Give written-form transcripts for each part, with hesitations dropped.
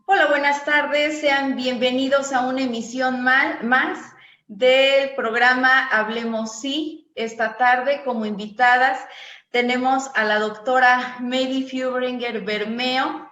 Hola, buenas tardes. Sean bienvenidos a una emisión más del programa Hablemos Sí. Esta tarde, como invitadas, tenemos a la doctora Mary Fübringer Bermeo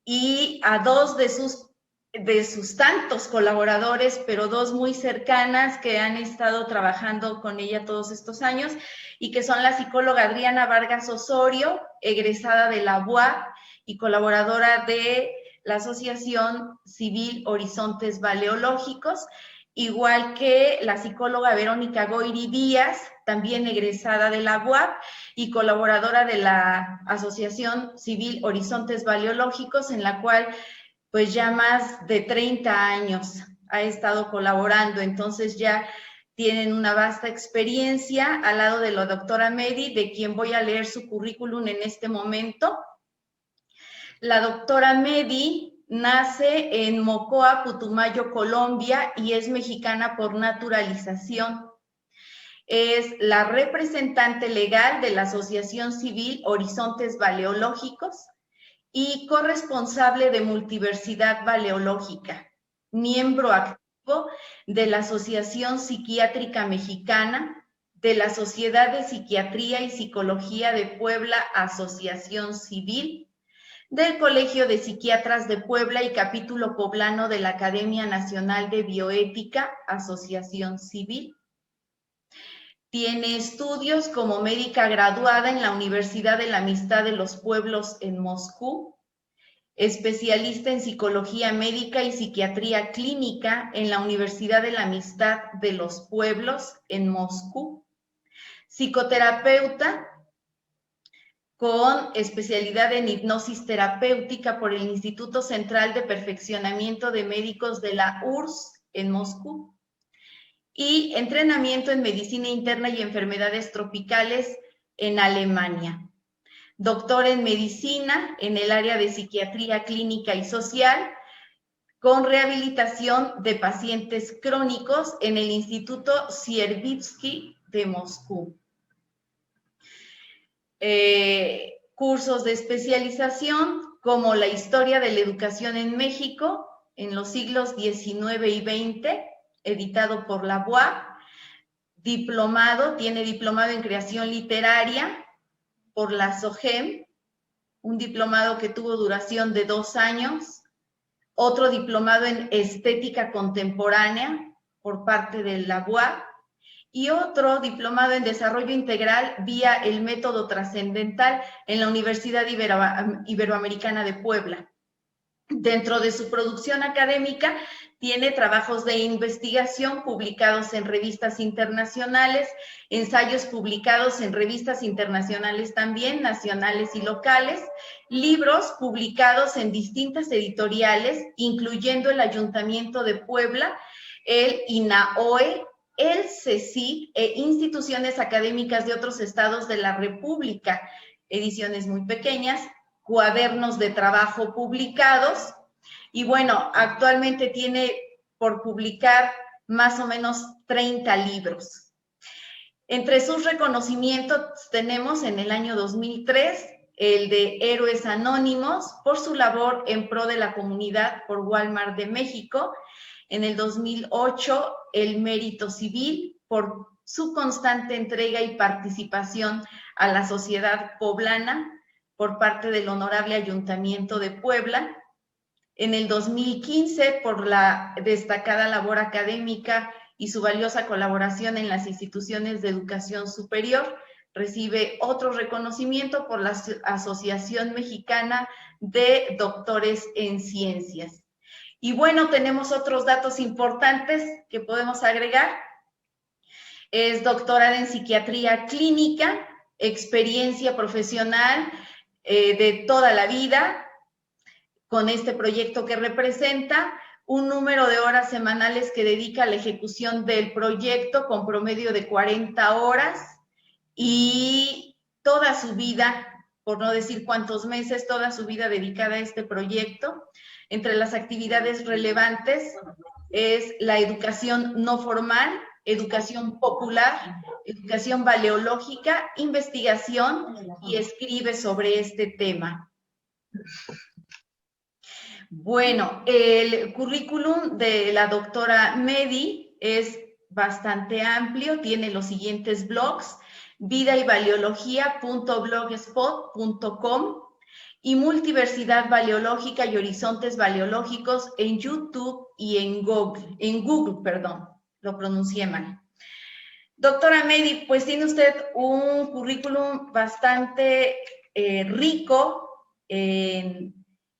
y a dos de sus tantos colaboradores, pero dos muy cercanas que han estado trabajando con ella todos estos años y que son la psicóloga Adriana Vargas Osorio, egresada de la UAP y colaboradora de la Asociación Civil Horizontes Baleológicos, igual que la psicóloga Verónica Goyri Díaz, también egresada de la UAP y colaboradora de la Asociación Civil Horizontes Baleológicos, en la cual pues ya más de 30 años ha estado colaborando, entonces ya tienen una vasta experiencia al lado de la doctora Mary, de quien voy a leer su currículum en este momento. La doctora Mary nace en Mocoa, Putumayo, Colombia, y es mexicana por naturalización. Es la representante legal de la Asociación Civil Horizontes Baleológicos y corresponsable de Multiversidad Baleológica, miembro activo de la Asociación Psiquiátrica Mexicana, de la Sociedad de Psiquiatría y Psicología de Puebla, Asociación Civil, del Colegio de Psiquiatras de Puebla y capítulo poblano de la Academia Nacional de Bioética, Asociación Civil. Tiene estudios como médica graduada en la Universidad de la Amistad de los Pueblos en Moscú, especialista en psicología médica y psiquiatría clínica en la Universidad de la Amistad de los Pueblos en Moscú, psicoterapeuta con especialidad en hipnosis terapéutica por el Instituto Central de Perfeccionamiento de Médicos de la URSS en Moscú, y entrenamiento en medicina interna y enfermedades tropicales en Alemania. Doctor en medicina en el área de psiquiatría clínica y social, con rehabilitación de pacientes crónicos en el Instituto Siervitsky de Moscú. Cursos de especialización como la historia de la educación en México en los siglos XIX y XX, editado por la UAP. Tiene diplomado en creación literaria por la SOGEM, un diplomado que tuvo duración de 2 años, otro diplomado en estética contemporánea por parte de la UAP, y otro diplomado en desarrollo integral vía el método trascendental en la Universidad Iberoamericana de Puebla. Dentro de su producción académica tiene trabajos de investigación publicados en revistas internacionales, ensayos publicados en revistas internacionales también, nacionales y locales, libros publicados en distintas editoriales, incluyendo el Ayuntamiento de Puebla, el INAOE, el CECIC e instituciones académicas de otros estados de la República, ediciones muy pequeñas, cuadernos de trabajo publicados, y bueno, actualmente tiene por publicar más o menos 30 libros. Entre sus reconocimientos tenemos en el año 2003 el de Héroes Anónimos por su labor en pro de la comunidad por Walmart de México. En el 2008 el Mérito Civil por su constante entrega y participación a la sociedad poblana por parte del Honorable Ayuntamiento de Puebla. En el 2015, por la destacada labor académica y su valiosa colaboración en las instituciones de educación superior, recibe otro reconocimiento por la Asociación Mexicana de Doctores en Ciencias. Y bueno, tenemos otros datos importantes que podemos agregar. Es doctorada en psiquiatría clínica, experiencia profesional de toda la vida, con este proyecto que representa, un número de horas semanales que dedica a la ejecución del proyecto con promedio de 40 horas y toda su vida, por no decir cuántos meses, toda su vida dedicada a este proyecto. Entre las actividades relevantes es la educación no formal, educación popular, educación baleológica, investigación, y escribe sobre este tema. Bueno, el currículum de la doctora Medi es bastante amplio, tiene los siguientes blogs: vidayvaliología.blogspot.com y Multiversidad Valiológica y Horizontes Valiológicos en YouTube y en Google, perdón, lo pronuncié mal. Doctora Medi, pues tiene usted un currículum bastante rico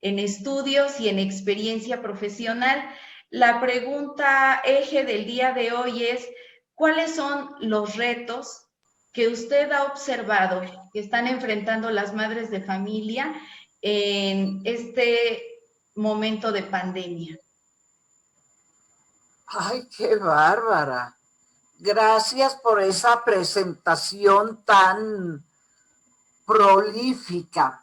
en estudios y en experiencia profesional. La pregunta eje del día de hoy es: ¿cuáles son los retos que usted ha observado que están enfrentando las madres de familia en este momento de pandemia? ¡Ay, qué bárbara! Gracias por esa presentación tan prolífica.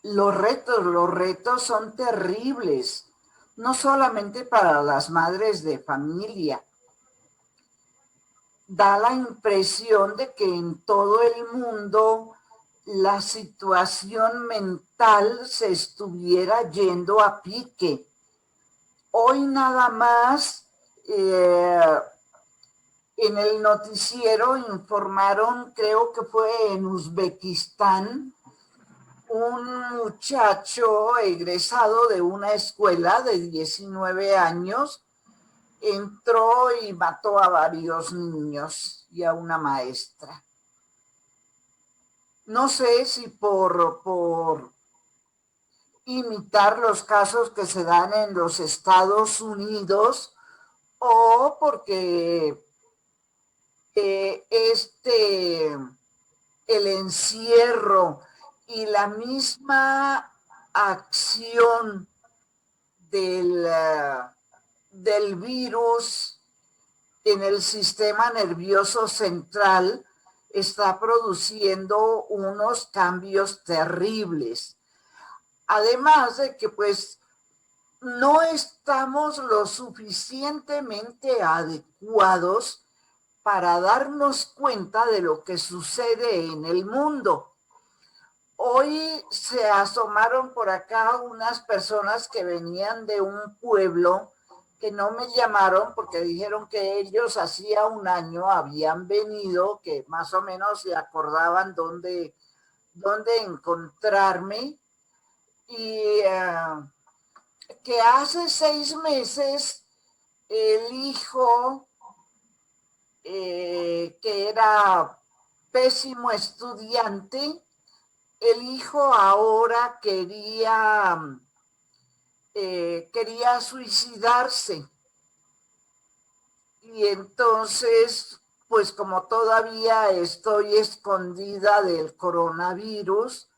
Los retos son terribles, no solamente para las madres de familia. Da la impresión de que en todo el mundo la situación mental se estuviera yendo a pique. Hoy nada más en el noticiero informaron, creo que fue en Uzbekistán, un muchacho egresado de una escuela de 19 años entró y mató a varios niños y a una maestra. No sé si por imitar los casos que se dan en los Estados Unidos o porque el encierro y la misma acción del virus en el sistema nervioso central está produciendo unos cambios terribles. Además de que pues no estamos lo suficientemente adecuados para darnos cuenta de lo que sucede en el mundo. Hoy se asomaron por acá unas personas que venían de un pueblo que no me llamaron porque dijeron que ellos hacía un año habían venido, que más o menos se acordaban dónde encontrarme y que hace 6 meses el hijo, que era pésimo estudiante, el hijo ahora quería suicidarse. Y entonces, pues como todavía estoy escondida del coronavirus,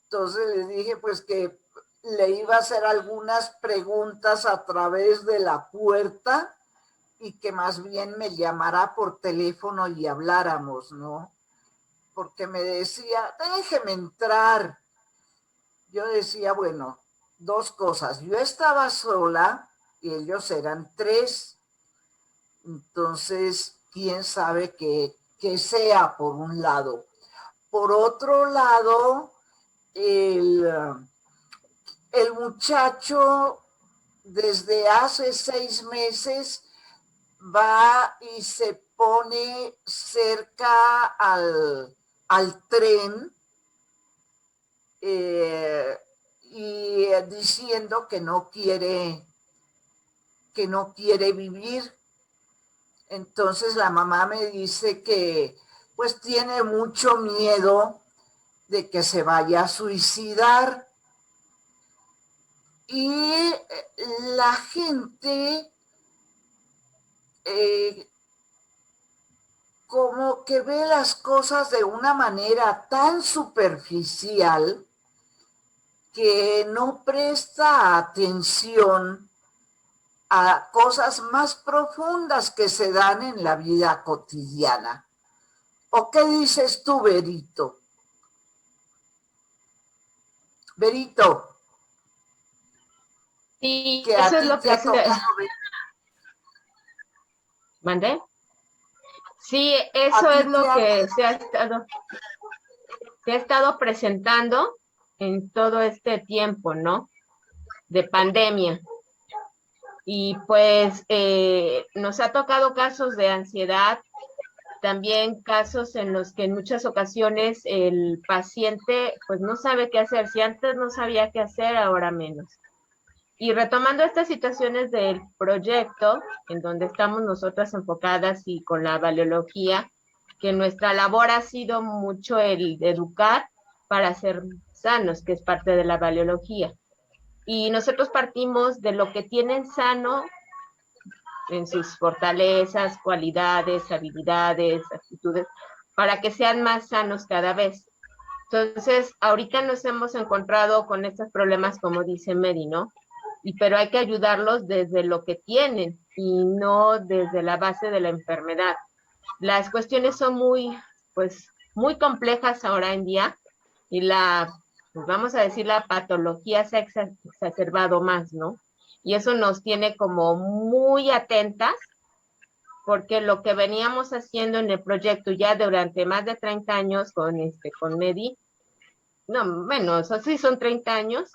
entonces le dije pues que le iba a hacer algunas preguntas a través de la puerta y que más bien me llamara por teléfono y habláramos, ¿no? Porque me decía, déjeme entrar. Yo decía, bueno, 2 cosas. Yo estaba sola y ellos eran 3. Entonces, quién sabe qué sea por un lado. Por otro lado, el muchacho desde hace 6 meses va y se pone cerca al tren y diciendo que no quiere vivir. Entonces la mamá me dice que pues tiene mucho miedo de que se vaya a suicidar. Y la gente como que ve las cosas de una manera tan superficial que no presta atención a cosas más profundas que se dan en la vida cotidiana. ¿O qué dices tú, Berito? Berito, Sí, que a eso es ti lo te que ha tocado ver. ¿Mandé? Sí, A eso ti es te lo ha que se ha estado presentando. en todo este tiempo, ¿no? De pandemia. Y pues nos ha tocado casos de ansiedad, también casos en los que en muchas ocasiones el paciente pues no sabe qué hacer. Si antes no sabía qué hacer, ahora menos. Y retomando estas situaciones del proyecto, en donde estamos nosotras enfocadas y con la valiología, que nuestra labor ha sido mucho el educar para ser sanos, que es parte de la valiología. Y nosotros partimos de lo que tienen sano en sus fortalezas, cualidades, habilidades, actitudes, para que sean más sanos cada vez. Entonces, ahorita nos hemos encontrado con estos problemas, como dice Mary, ¿no? Pero hay que ayudarlos desde lo que tienen y no desde la base de la enfermedad. Las cuestiones son pues, muy complejas ahora en día y pues vamos a decir, la patología se ha exacerbado más, ¿no? Y eso nos tiene como muy atentas porque lo que veníamos haciendo en el proyecto ya durante más de 30 años con Medi, no, menos, así son 30 años,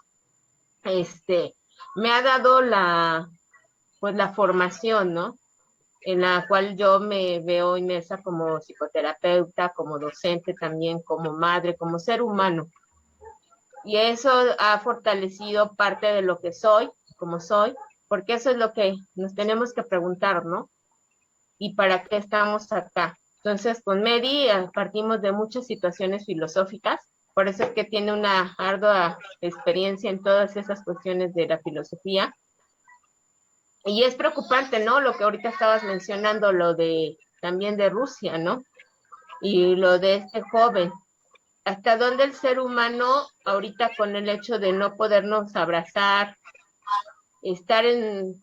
me ha dado pues la formación, ¿no? En la cual yo me veo inmersa como psicoterapeuta, como docente también, como madre, como ser humano. Y eso ha fortalecido parte de lo que soy, como soy, porque eso es lo que nos tenemos que preguntar, ¿no? ¿Y para qué estamos acá? Entonces, con Medi partimos de muchas situaciones filosóficas, por eso es que tiene una ardua experiencia en todas esas cuestiones de la filosofía. Y es preocupante, ¿no? Lo que ahorita estabas mencionando, lo de también de Rusia, ¿no? Y lo de este joven. ¿Hasta dónde el ser humano, ahorita con el hecho de no podernos abrazar, estar en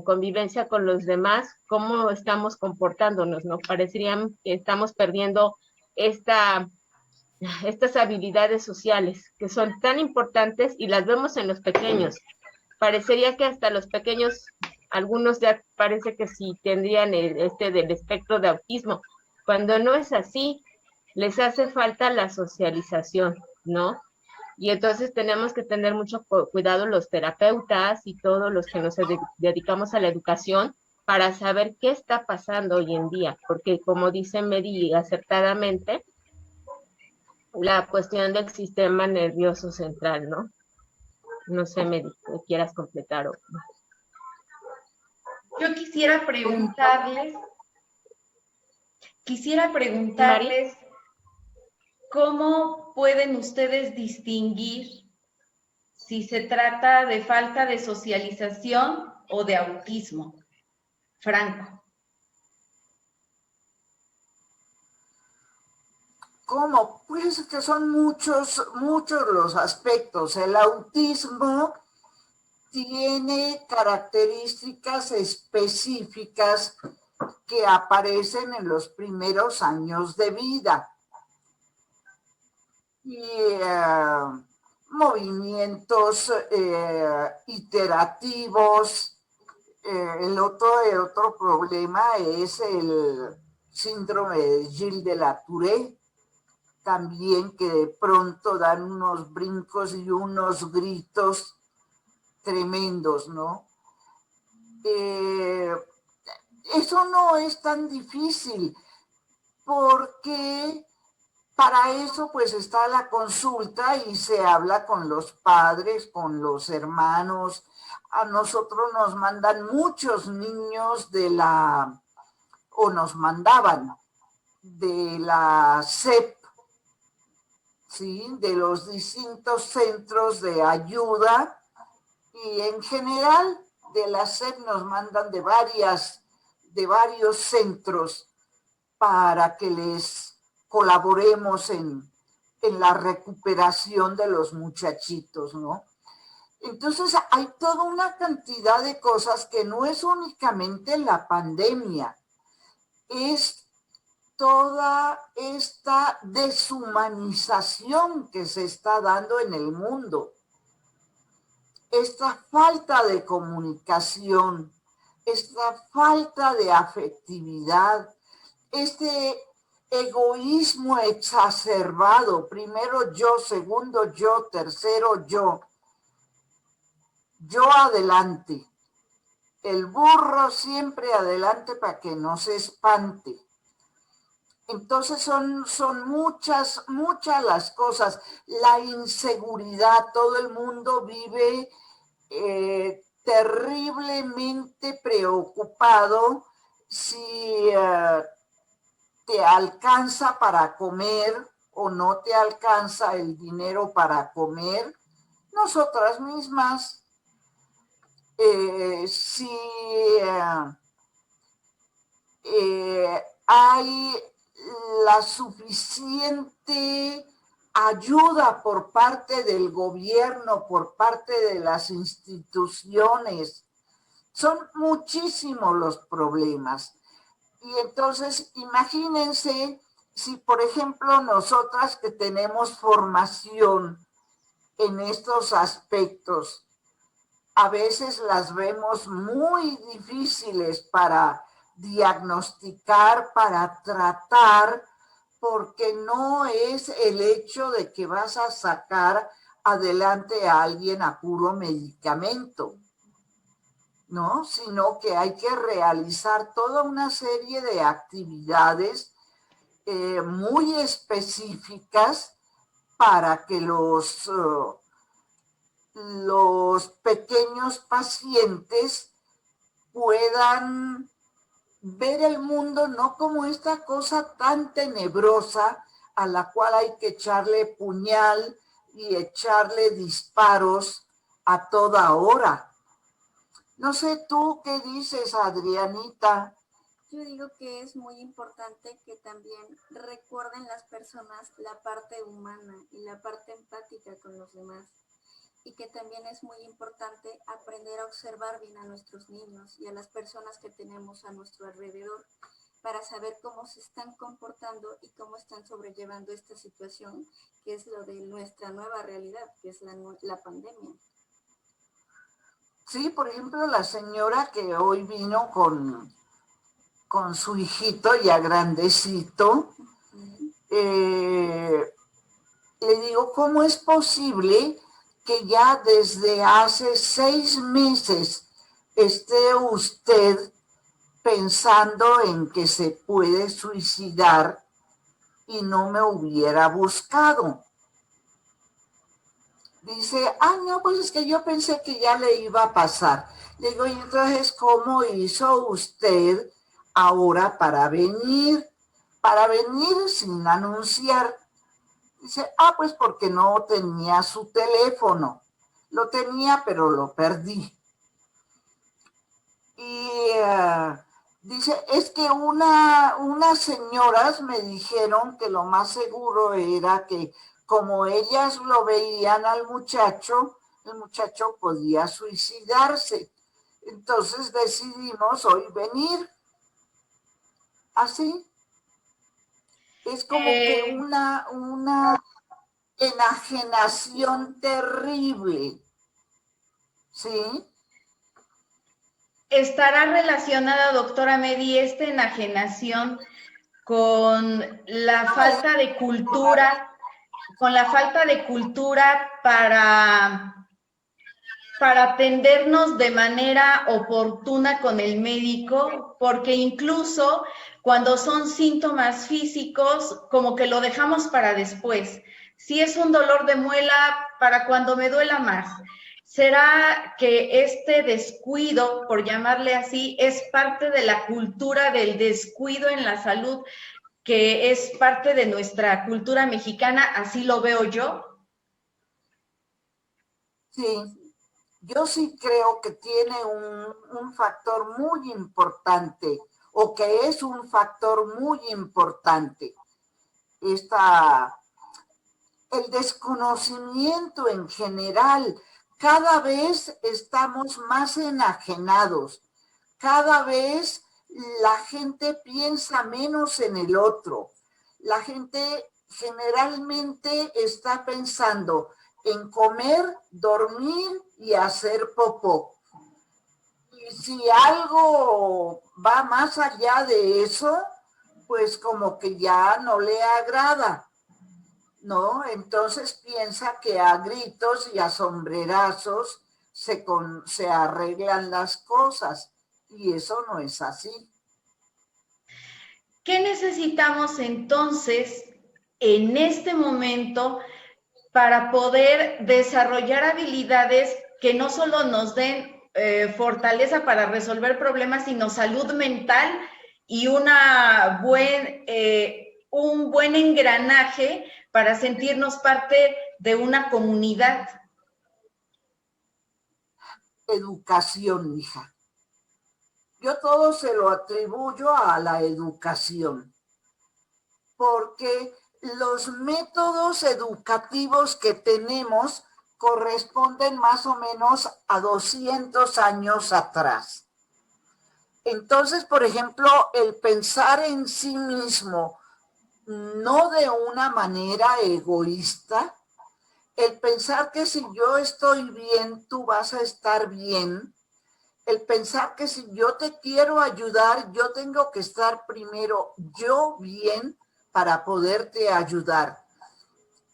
convivencia con los demás, cómo estamos comportándonos, ¿no? Parecería que estamos perdiendo estas habilidades sociales que son tan importantes y las vemos en los pequeños. Parecería que hasta los pequeños, algunos ya parece que sí tendrían del espectro de autismo, cuando no es así, les hace falta la socialización, ¿no? Y entonces tenemos que tener mucho cuidado los terapeutas y todos los que nos dedicamos a la educación para saber qué está pasando hoy en día, porque como dice Mary acertadamente, la cuestión del sistema nervioso central, ¿no? No sé, Mary, ¿me quieras completar o no? Yo quisiera preguntarles cómo pueden ustedes distinguir si se trata de falta de socialización o de autismo. Franco. ¿Cómo? Pues que son muchos los aspectos. El autismo tiene características específicas que aparecen en los primeros años de vida. Y movimientos iterativos. El otro problema es el síndrome de Gilles de la Tourette, también, que de pronto dan unos brincos y unos gritos tremendos, ¿no? Eso no es tan difícil, porque para eso pues está la consulta y se habla con los padres, con los hermanos. A nosotros nos mandan muchos niños o nos mandaban de la SEP, ¿sí? De los distintos centros de ayuda, y en general de la SEP nos mandan de varios centros para que les colaboremos en la recuperación de los muchachitos, ¿no? Entonces hay toda una cantidad de cosas que no es únicamente la pandemia, es toda esta deshumanización que se está dando en el mundo, esta falta de comunicación, esta falta de afectividad, egoísmo exacerbado, primero yo, segundo yo, tercero yo adelante, el burro siempre adelante para que no se espante. Entonces son muchas las cosas, la inseguridad, todo el mundo vive terriblemente preocupado si te alcanza para comer o no te alcanza el dinero para comer. Nosotras mismas, si hay la suficiente ayuda por parte del gobierno, por parte de las instituciones. Son muchísimos los problemas. Y entonces, imagínense si, por ejemplo, nosotras que tenemos formación en estos aspectos, a veces las vemos muy difíciles para diagnosticar, para tratar, porque no es el hecho de que vas a sacar adelante a alguien a puro medicamento, ¿no? Sino que hay que realizar toda una serie de actividades muy específicas para que los pequeños pacientes puedan ver el mundo no como esta cosa tan tenebrosa a la cual hay que echarle puñal y echarle disparos a toda hora. No sé tú qué dices, Adrianita. Yo digo que es muy importante que también recuerden las personas la parte humana y la parte empática con los demás. Y que también es muy importante aprender a observar bien a nuestros niños y a las personas que tenemos a nuestro alrededor para saber cómo se están comportando y cómo están sobrellevando esta situación, que es lo de nuestra nueva realidad, que es la pandemia. Sí, por ejemplo, la señora que hoy vino con su hijito ya grandecito, le digo, ¿cómo es posible que ya desde hace 6 meses esté usted pensando en que se puede suicidar y no me hubiera buscado? Dice, no, pues es que yo pensé que ya le iba a pasar. Le digo, y entonces, ¿cómo hizo usted ahora para venir? Para venir sin anunciar. Dice, pues porque no tenía su teléfono. Lo tenía, pero lo perdí. Y dice, es que unas señoras me dijeron que lo más seguro era que como ellas lo veían al muchacho, el muchacho podía suicidarse. Entonces decidimos hoy venir. Así. Es como que una enajenación terrible, ¿sí? ¿Estará relacionada, doctora Medi, esta enajenación con la falta de cultura, para atendernos de manera oportuna con el médico? Porque incluso cuando son síntomas físicos, como que lo dejamos para después. Si es un dolor de muela, para cuando me duela más. ¿Será que este descuido, por llamarle así, es parte de la cultura del descuido en la salud, que es parte de nuestra cultura mexicana? Así lo veo yo. Sí. Yo sí creo que tiene un factor muy importante, o que es un factor muy importante, el desconocimiento en general. Cada vez estamos más enajenados, cada vez la gente piensa menos en el otro. La gente generalmente está pensando en comer, dormir y hacer popó. Y si algo va más allá de eso, pues como que ya no le agrada, ¿no? Entonces piensa que a gritos y a sombrerazos se arreglan las cosas, y eso no es así. ¿Qué necesitamos entonces en este momento para poder desarrollar habilidades que no solo nos den fortaleza para resolver problemas, sino salud mental y un buen engranaje para sentirnos parte de una comunidad? Educación, hija. Yo todo se lo atribuyo a la educación, porque los métodos educativos que tenemos corresponden más o menos a 200 años atrás. Entonces, por ejemplo, el pensar en sí mismo, no de una manera egoísta, el pensar que si yo estoy bien, tú vas a estar bien, el pensar que si yo te quiero ayudar, yo tengo que estar primero yo bien para poderte ayudar.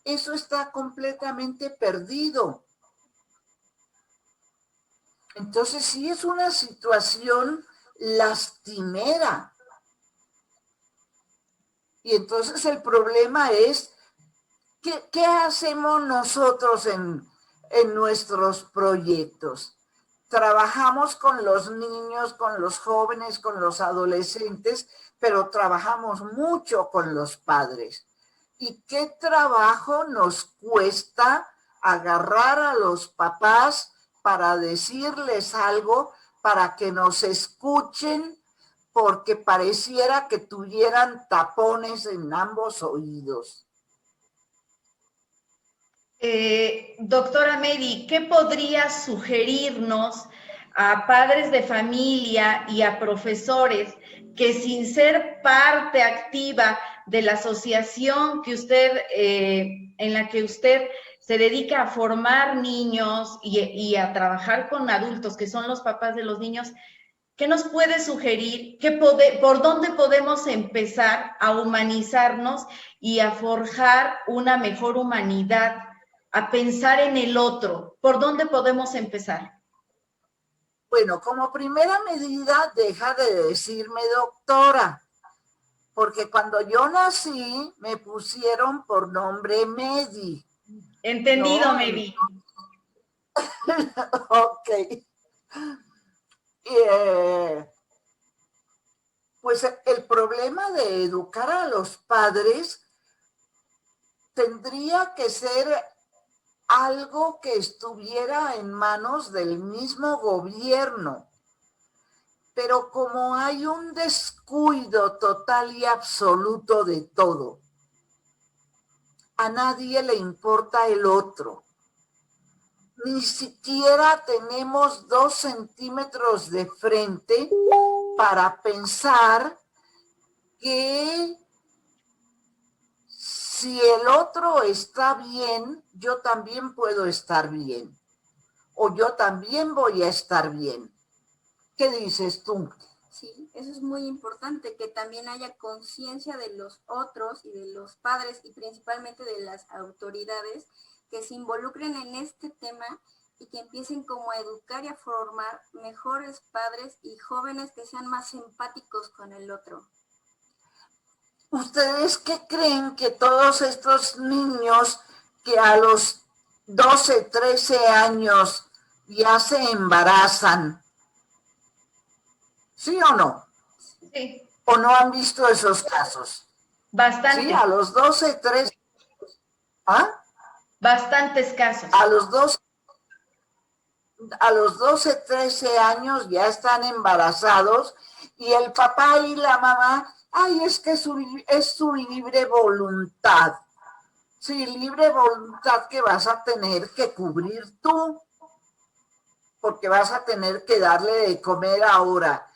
Eso está completamente perdido. Entonces sí es una situación lastimera. Y entonces el problema es, ¿qué hacemos nosotros en nuestros proyectos? Trabajamos con los niños, con los jóvenes, con los adolescentes, pero trabajamos mucho con los padres. ¿Y qué trabajo nos cuesta agarrar a los papás para decirles algo, para que nos escuchen, porque pareciera que tuvieran tapones en ambos oídos? Doctora Mary, ¿qué podría sugerirnos a padres de familia y a profesores que sin ser parte activa de la asociación que usted, en la que usted se dedica a formar niños y a trabajar con adultos que son los papás de los niños, ¿qué nos puede sugerir? ¿Por dónde podemos empezar a humanizarnos y a forjar una mejor humanidad, a pensar en el otro? ¿Por dónde podemos empezar? Bueno, como primera medida, deja de decirme doctora, porque cuando yo nací me pusieron por nombre Medi. Entendido, ¿no? Mary. Ok. Pues el problema de educar a los padres tendría que ser algo que estuviera en manos del mismo gobierno. Pero como hay un descuido total y absoluto de todo, a nadie le importa el otro. Ni siquiera tenemos 2 centímetros de frente para pensar que si el otro está bien, yo también puedo estar bien. O yo también voy a estar bien. ¿Qué dices tú? Sí, eso es muy importante, que también haya conciencia de los otros y de los padres y principalmente de las autoridades que se involucren en este tema y que empiecen como a educar y a formar mejores padres y jóvenes que sean más empáticos con el otro. ¿Ustedes qué creen que todos estos niños que a los 12, 13 años ya se embarazan? ¿Sí o no? Sí. ¿O no han visto esos casos? Bastante. Sí, a los 12, 13. ¿Ah? Bastantes casos. A los 12, 13 años ya están embarazados y el papá y la mamá, ay, es que es su libre voluntad. Sí, libre voluntad que vas a tener que cubrir tú, porque vas a tener que darle de comer ahora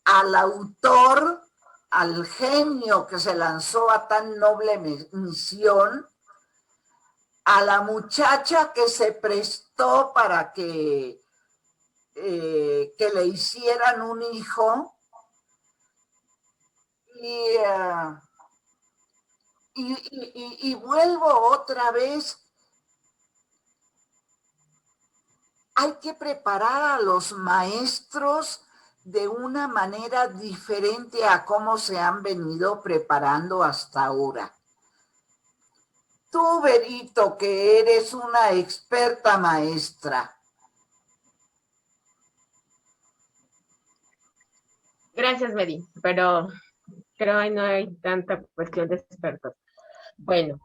al autor, al genio que se lanzó a tan noble misión, a la muchacha que se prestó para que le hicieran un hijo, Y vuelvo otra vez. Hay que preparar a los maestros de una manera diferente a cómo se han venido preparando hasta ahora. Tú, Berito, que eres una experta maestra. Gracias, Mary, pero creo que no hay tanta cuestión de expertos. Bueno,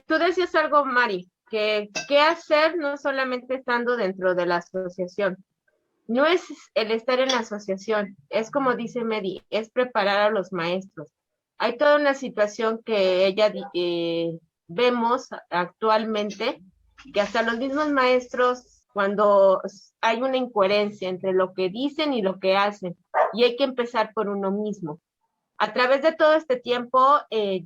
tú decías algo, Mari, que qué hacer no solamente estando dentro de la asociación. No es el estar en la asociación, es como dice Mary, es preparar a los maestros. Hay toda una situación que vemos actualmente, que hasta los mismos maestros, cuando hay una incoherencia entre lo que dicen y lo que hacen, y hay que empezar por uno mismo. A través de todo este tiempo,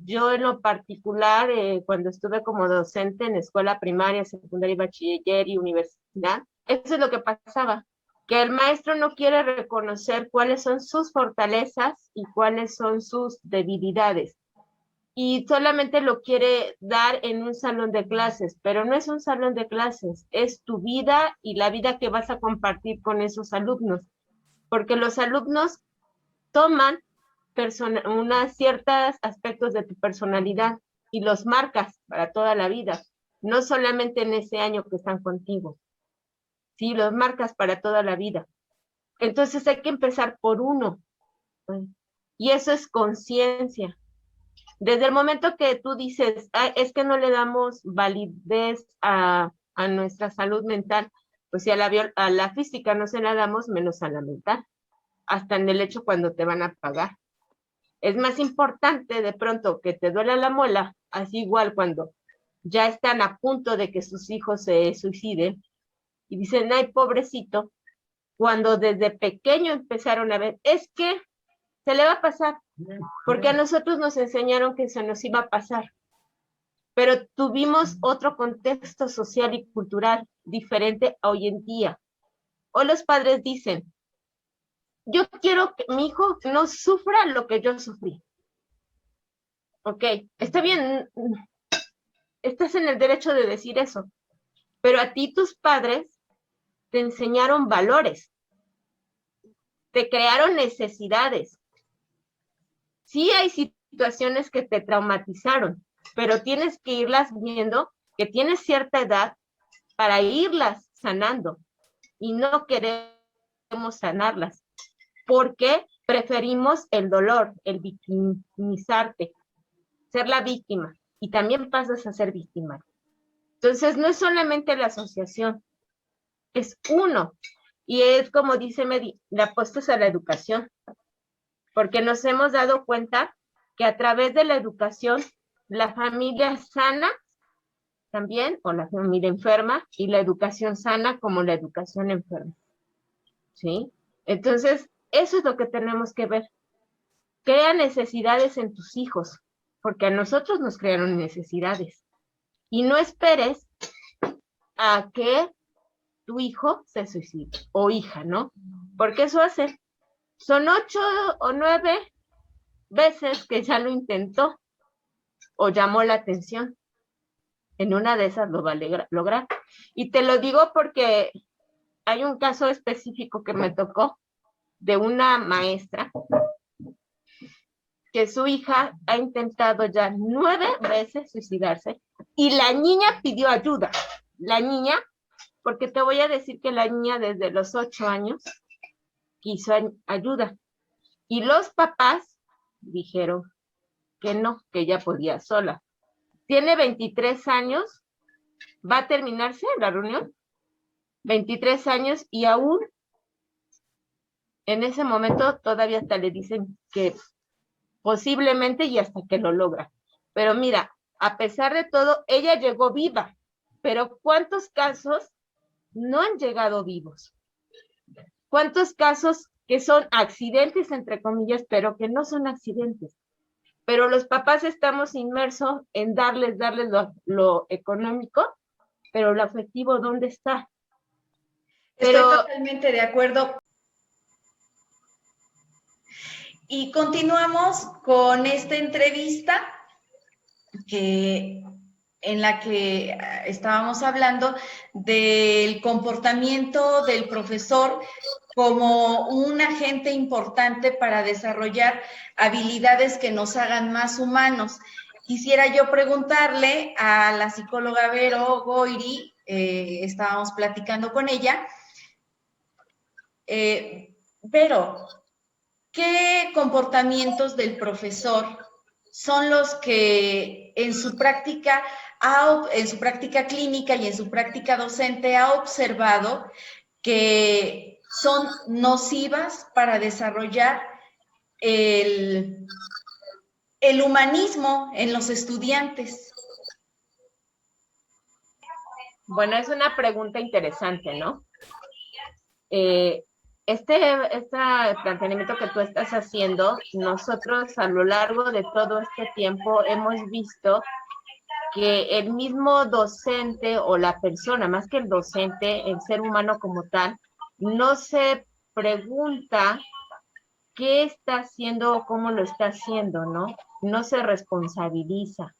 yo en lo particular, cuando estuve como docente en escuela primaria, secundaria, bachiller y universidad, eso es lo que pasaba, que el maestro no quiere reconocer cuáles son sus fortalezas y cuáles son sus debilidades. Y solamente lo quiere dar en un salón de clases, pero no es un salón de clases, es tu vida y la vida que vas a compartir con esos alumnos, porque los alumnos toman unos ciertos aspectos de tu personalidad y los marcas para toda la vida, no solamente en ese año que están contigo, sí, los marcas para toda la vida. Entonces hay que empezar por uno, y eso es conciencia. Desde el momento que tú dices, es que no le damos validez a nuestra salud mental, pues si a la física no se la damos, menos a la mental, hasta en el hecho cuando te van a pagar. Es más importante de pronto que te duela la muela, así igual cuando ya están a punto de que sus hijos se suiciden y dicen, ay, pobrecito, cuando desde pequeño empezaron a ver, es que se le va a pasar, porque a nosotros nos enseñaron que se nos iba a pasar, pero tuvimos otro contexto social y cultural diferente a hoy en día. O los padres dicen, yo quiero que mi hijo no sufra lo que yo sufrí. Ok, está bien, estás en el derecho de decir eso, pero a ti tus padres te enseñaron valores, te crearon necesidades. Sí hay situaciones que te traumatizaron, pero tienes que irlas viendo que tienes cierta edad para irlas sanando y no queremos sanarlas porque preferimos el dolor, el victimizarte, ser la víctima y también pasas a ser víctima. Entonces no es solamente la asociación, es uno. Y es como dice Medi, le apuestas a la educación, porque nos hemos dado cuenta que a través de la educación, la familia sana también, o la familia enferma, y la educación sana como la educación enferma. ¿Sí? Entonces, eso es lo que tenemos que ver. Crea necesidades en tus hijos, porque a nosotros nos crearon necesidades. Y no esperes a que tu hijo se suicide, o hija, ¿no? Porque eso hace. Son 8 o 9 veces que ya lo intentó o llamó la atención. En una de esas lo va a lograr. Y te lo digo porque hay un caso específico que me tocó de una maestra que su hija ha intentado ya 9 veces suicidarse y la niña pidió ayuda. La niña, porque te voy a decir que la niña desde los 8 años quiso ayuda y los papás dijeron que no, que ella podía sola. Tiene 23 años, va a terminarse la reunión, 23 años y aún en ese momento todavía hasta le dicen que posiblemente y hasta que lo logra. Pero mira, a pesar de todo, ella llegó viva, pero ¿cuántos casos no han llegado vivos? ¿Cuántos casos que son accidentes, entre comillas, pero que no son accidentes? Pero los papás estamos inmersos en darles lo económico, pero lo afectivo, ¿dónde está? Estoy totalmente de acuerdo. Y continuamos con esta entrevista en la que estábamos hablando del comportamiento del profesor como un agente importante para desarrollar habilidades que nos hagan más humanos. Quisiera yo preguntarle a la psicóloga Vero Goiri, estábamos platicando con ella, Vero, ¿qué comportamientos del profesor son los que en su práctica clínica y en su práctica docente ha observado que son nocivas para desarrollar el humanismo en los estudiantes? Bueno, es una pregunta interesante, ¿no? Este planteamiento que tú estás haciendo, nosotros a lo largo de todo este tiempo hemos visto que el mismo docente o la persona, más que el docente, el ser humano como tal, no se pregunta qué está haciendo o cómo lo está haciendo, ¿no? No se responsabiliza.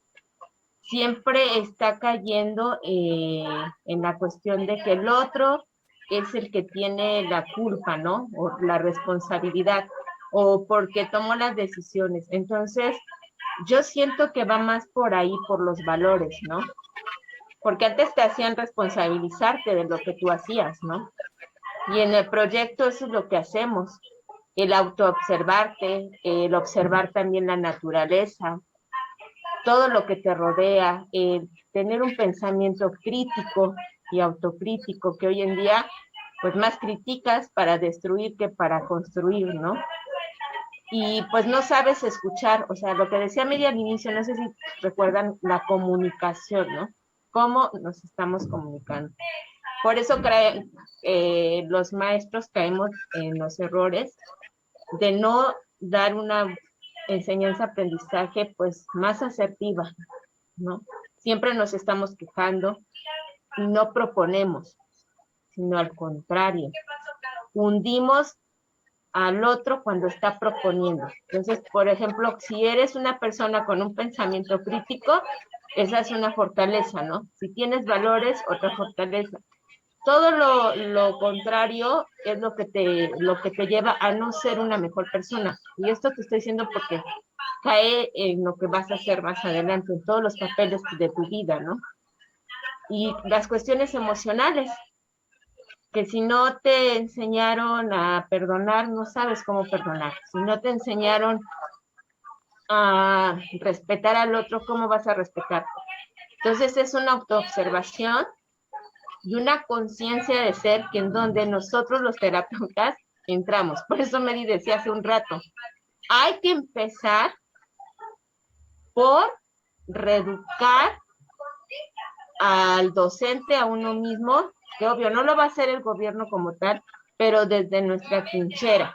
Siempre está cayendo en la cuestión de que el otro es el que tiene la culpa, ¿no? O la responsabilidad, o porque tomó las decisiones. Entonces, yo siento que va más por ahí, por los valores, ¿no? Porque antes te hacían responsabilizarte de lo que tú hacías, ¿no? Y en el proyecto eso es lo que hacemos, el autoobservarte, el observar también la naturaleza, todo lo que te rodea, tener un pensamiento crítico y autocrítico, que hoy en día, pues más criticas para destruir que para construir, ¿no? Y pues no sabes escuchar, o sea, lo que decía Mary al inicio, no sé si recuerdan la comunicación, ¿no? Cómo nos estamos comunicando. Por eso los maestros caemos en los errores de no dar una enseñanza-aprendizaje pues más asertiva, ¿no? Siempre nos estamos quejando y no proponemos, sino al contrario, hundimos al otro cuando está proponiendo. Entonces, por ejemplo, si eres una persona con un pensamiento crítico, esa es una fortaleza, ¿no? Si tienes valores, otra fortaleza. Todo lo contrario es lo que te lleva a no ser una mejor persona. Y esto te estoy diciendo porque cae en lo que vas a hacer más adelante, en todos los papeles de tu vida, ¿no? Y las cuestiones emocionales, que si no te enseñaron a perdonar, no sabes cómo perdonar. Si no te enseñaron a respetar al otro, ¿cómo vas a respetar? Entonces es una autoobservación y una conciencia de ser que en donde nosotros los terapeutas entramos. Por eso Mary decía hace un rato, hay que empezar por reeducar al docente, a uno mismo, que obvio no lo va a hacer el gobierno como tal, pero desde nuestra trinchera,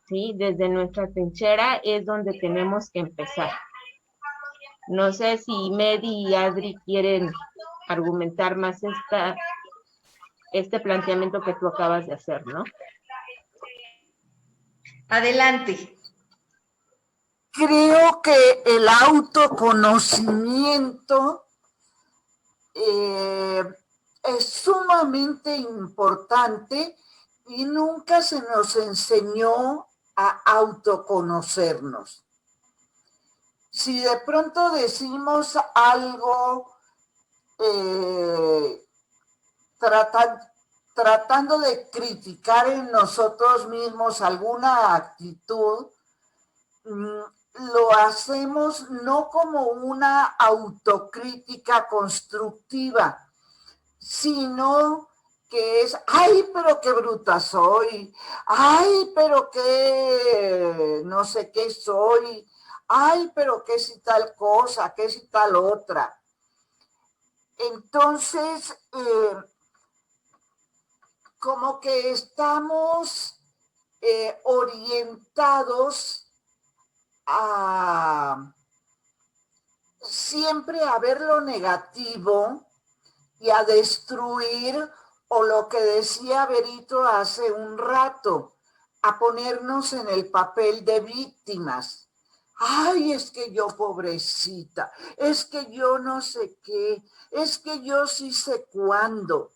¿sí? Desde nuestra trinchera es donde tenemos que empezar. No sé si Medi y Adri quieren argumentar más este planteamiento que tú acabas de hacer, ¿no? Adelante. Creo que el autoconocimiento es sumamente importante y nunca se nos enseñó a autoconocernos. Si de pronto decimos algo tratando de criticar en nosotros mismos alguna actitud, lo hacemos no como una autocrítica constructiva, sino que es, ay, pero qué bruta soy, ay, pero qué no sé qué soy, ay, pero qué si tal cosa, qué si tal otra. Entonces, como que estamos orientados a siempre a ver lo negativo y a destruir, o lo que decía Berito hace un rato, a ponernos en el papel de víctimas. Ay, es que yo pobrecita, es que yo no sé qué, es que yo sí sé cuándo.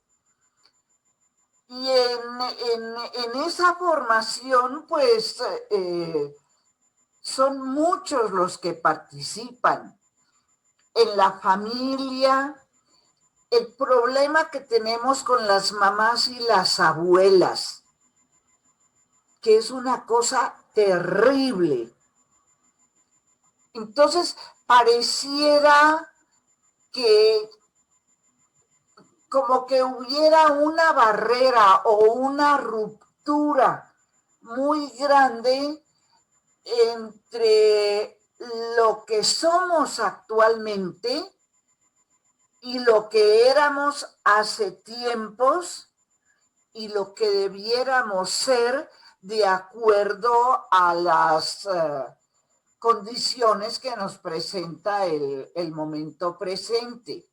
Y en esa formación, pues, son muchos los que participan. En la familia, el problema que tenemos con las mamás y las abuelas, que es una cosa terrible. Entonces, pareciera que como que hubiera una barrera o una ruptura muy grande entre lo que somos actualmente y lo que éramos hace tiempos y lo que debiéramos ser de acuerdo a las condiciones que nos presenta el momento presente.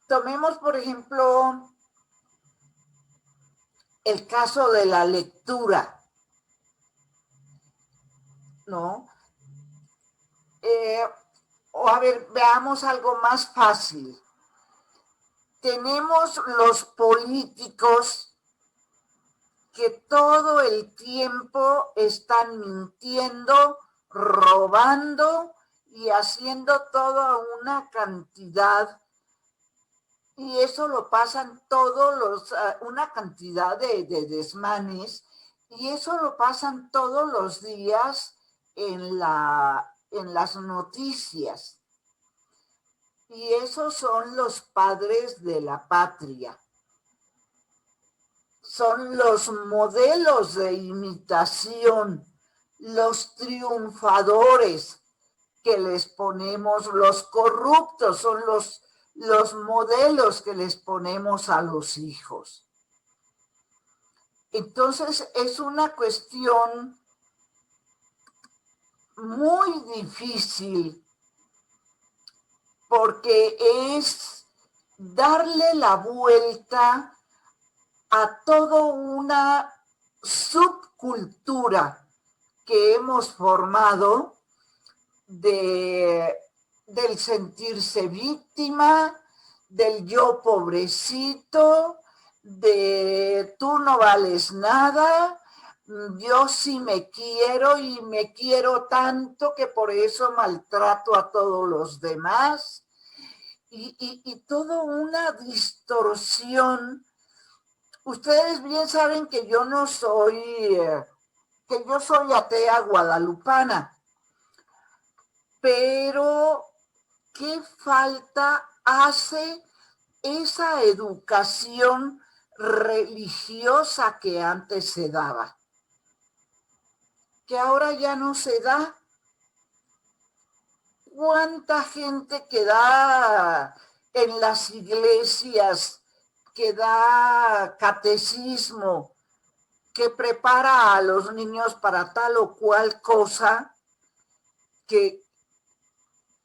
Tomemos, por ejemplo, el caso de la lectura, ¿no? O a ver, veamos algo más fácil. Tenemos los políticos que todo el tiempo están mintiendo, robando y haciendo toda una cantidad, y eso lo pasan una cantidad de desmanes, y eso lo pasan todos los días en las noticias. Y esos son los padres de la patria. Son los modelos de imitación, los triunfadores que les ponemos, los corruptos son los modelos que les ponemos a los hijos. Entonces es una cuestión muy difícil porque es darle la vuelta a toda una subcultura que hemos formado del sentirse víctima, del yo pobrecito, de tú no vales nada, yo sí me quiero y me quiero tanto que por eso maltrato a todos los demás, y toda una distorsión. Ustedes bien saben que yo no soy, que yo soy atea guadalupana, pero ¿qué falta hace esa educación religiosa que antes se daba? Que ahora ya no se da. ¿Cuánta gente que da en las iglesias, que da catecismo, que prepara a los niños para tal o cual cosa, que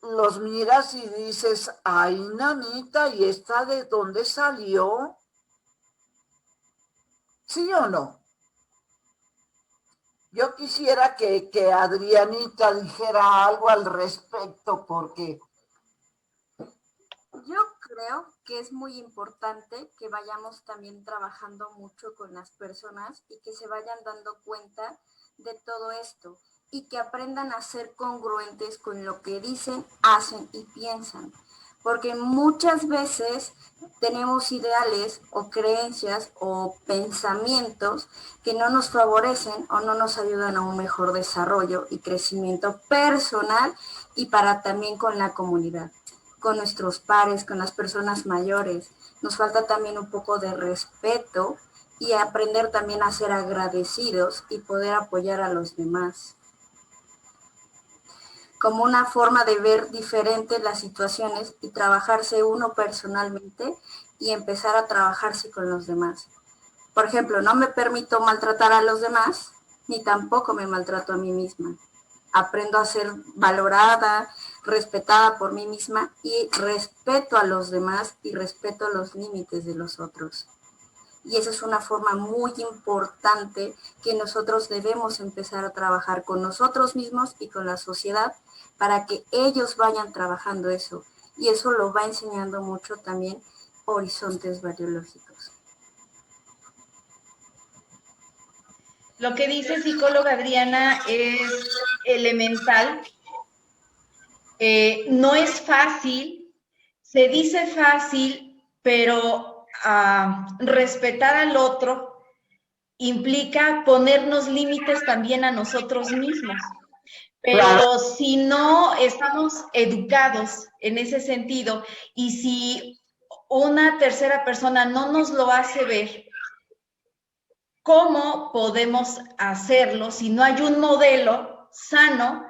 los miras y dices, ay, nanita, ¿y esta de dónde salió? ¿Sí o no? Yo quisiera que Adrianita dijera algo al respecto, porque yo creo que es muy importante que vayamos también trabajando mucho con las personas y que se vayan dando cuenta de todo esto y que aprendan a ser congruentes con lo que dicen, hacen y piensan. Porque muchas veces tenemos ideales o creencias o pensamientos que no nos favorecen o no nos ayudan a un mejor desarrollo y crecimiento personal y para también con la comunidad, con nuestros pares, con las personas mayores. Nos falta también un poco de respeto y aprender también a ser agradecidos y poder apoyar a los demás, como una forma de ver diferente las situaciones y trabajarse uno personalmente y empezar a trabajarse con los demás. Por ejemplo, no me permito maltratar a los demás, ni tampoco me maltrato a mí misma. Aprendo a ser valorada, respetada por mí misma y respeto a los demás y respeto los límites de los otros. Y esa es una forma muy importante que nosotros debemos empezar a trabajar con nosotros mismos y con la sociedad para que ellos vayan trabajando eso. Y eso lo va enseñando mucho también Horizontes Variológicos. Lo que dice psicóloga Adriana es elemental. No es fácil, se dice fácil, pero respetar al otro implica ponernos límites también a nosotros mismos. Pero si no estamos educados en ese sentido y si una tercera persona no nos lo hace ver, ¿cómo podemos hacerlo si no hay un modelo sano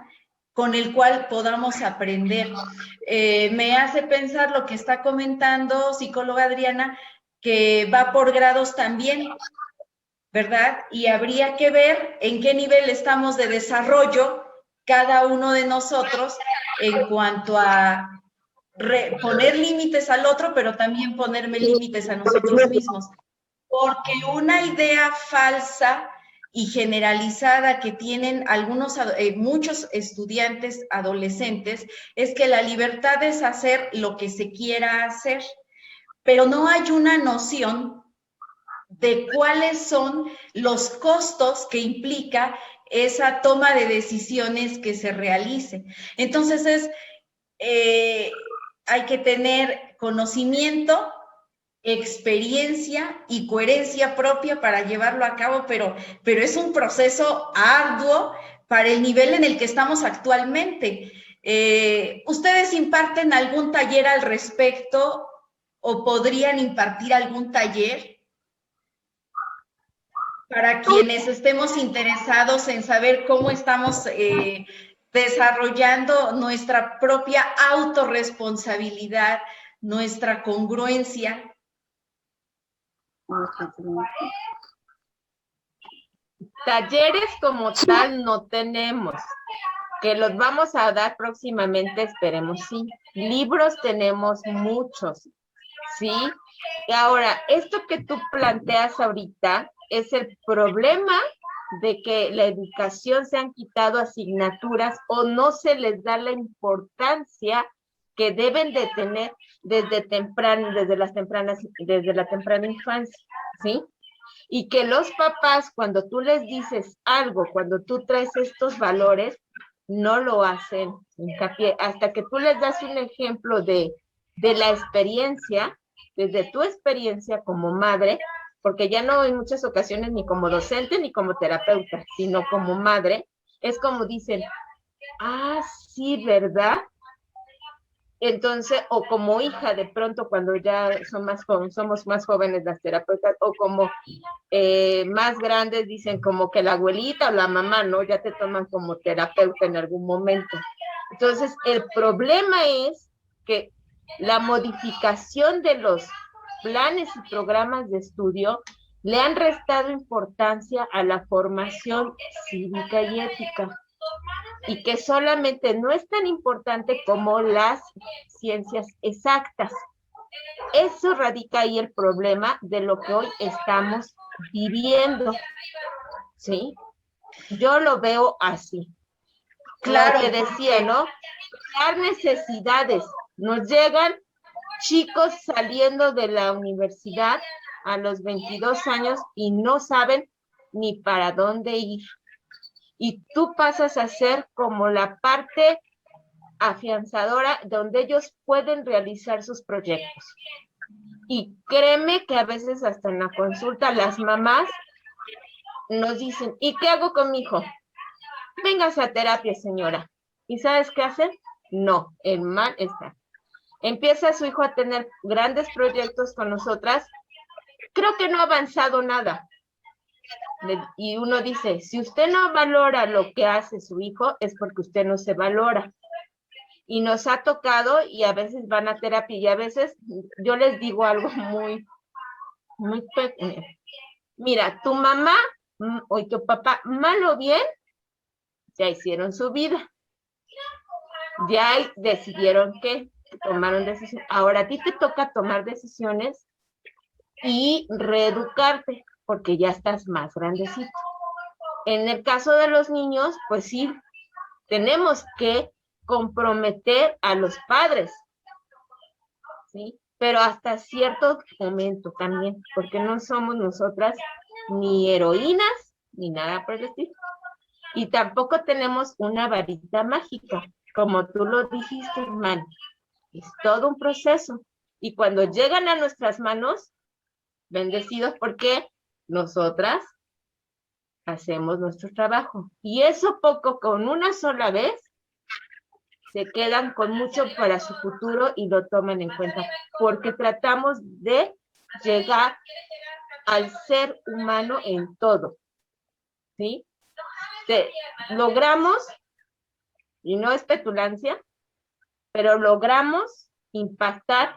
con el cual podamos aprender? Me hace pensar lo que está comentando psicóloga Adriana, que va por grados también, ¿verdad? Y habría que ver en qué nivel estamos de desarrollo cada uno de nosotros en cuanto a poner límites al otro, pero también ponerme límites a nosotros mismos. Porque una idea falsa y generalizada que tienen muchos estudiantes adolescentes es que la libertad es hacer lo que se quiera hacer, pero no hay una noción de cuáles son los costos que implica esa toma de decisiones que se realice. Entonces hay que tener conocimiento, experiencia y coherencia propia para llevarlo a cabo, pero es un proceso arduo para el nivel en el que estamos actualmente. ¿Ustedes imparten algún taller al respecto o podrían impartir algún taller para quienes estemos interesados en saber cómo estamos desarrollando nuestra propia autorresponsabilidad, nuestra congruencia? Talleres como tal no tenemos, que los vamos a dar próximamente, esperemos sí. Libros tenemos muchos, ¿sí? Y ahora, esto que tú planteas ahorita es el problema de que la educación se han quitado asignaturas o no se les da la importancia que deben de tener desde la temprana infancia, ¿sí? Y que los papás, cuando tú les dices algo, cuando tú traes estos valores, no lo hacen hincapié, hasta que tú les das un ejemplo de la experiencia, desde tu experiencia como madre, porque ya no en muchas ocasiones ni como docente ni como terapeuta, sino como madre, es como dicen, sí, ¿verdad? Entonces, o como hija, de pronto cuando ya somos más jóvenes las terapeutas, o como más grandes dicen como que la abuelita o la mamá, ¿no? Ya te toman como terapeuta en algún momento. Entonces, el problema es que la modificación de los planes y programas de estudio le han restado importancia a la formación cívica y ética, y que solamente no es tan importante como las ciencias exactas. Eso radica ahí el problema de lo que hoy estamos viviendo, ¿sí? Yo lo veo así. Claro, que decía, ¿no? Las necesidades nos llegan chicos saliendo de la universidad a los 22 años y no saben ni para dónde ir. Y tú pasas a ser como la parte afianzadora donde ellos pueden realizar sus proyectos. Y créeme que a veces hasta en la consulta las mamás nos dicen, ¿y qué hago con mi hijo? Véngase a terapia, señora. ¿Y sabes qué hacen? No, el mal está. Empieza su hijo a tener grandes proyectos con nosotras. Creo que no ha avanzado nada. Y uno dice, si usted no valora lo que hace su hijo, es porque usted no se valora. Y nos ha tocado, y a veces van a terapia, y a veces yo les digo algo muy pequeño. Mira, tu mamá o tu papá, mal o bien, ya hicieron su vida. Ya decidieron que tomaron decisiones. Ahora a ti te toca tomar decisiones y reeducarte, porque ya estás más grandecito. En el caso de los niños, pues sí, tenemos que comprometer a los padres, ¿sí? Pero hasta cierto momento también, porque no somos nosotras ni heroínas, ni nada por el estilo. Y tampoco tenemos una varita mágica, como tú lo dijiste, hermano. Es todo un proceso. Y cuando llegan a nuestras manos, bendecidos porque nosotras hacemos nuestro trabajo. Y eso poco, con una sola vez, se quedan con mucho para su futuro y lo toman en cuenta. Porque tratamos de llegar al ser humano en todo. ¿Sí? Logramos, y no es petulancia, pero logramos impactar